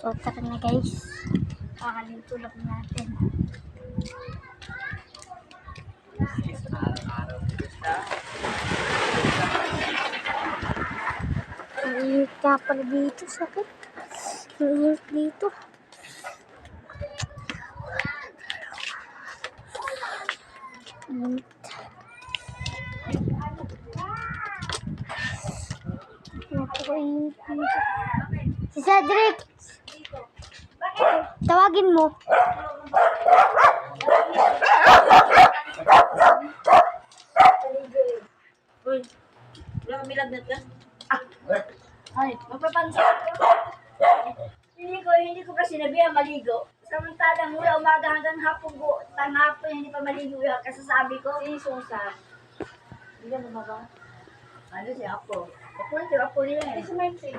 So, tara na guys. Kakaling tulog natin. Ang init ka pala dito, sakit. Ang init dito. Init. Napaka-init dito. Si Cedric! Tawagin mo. Uy, wala kami lagnat ka? Ay, magpapansin ko. Hindi ko pa sinabihan maligo. Samantalang mula umaga hanggang hapon ko, tanghapon hindi pa maligo yung kasasabi ko. Si Susa. Hindi ka ba? Ano si Apo? Apo niya, Apo niya eh. Si Marcy.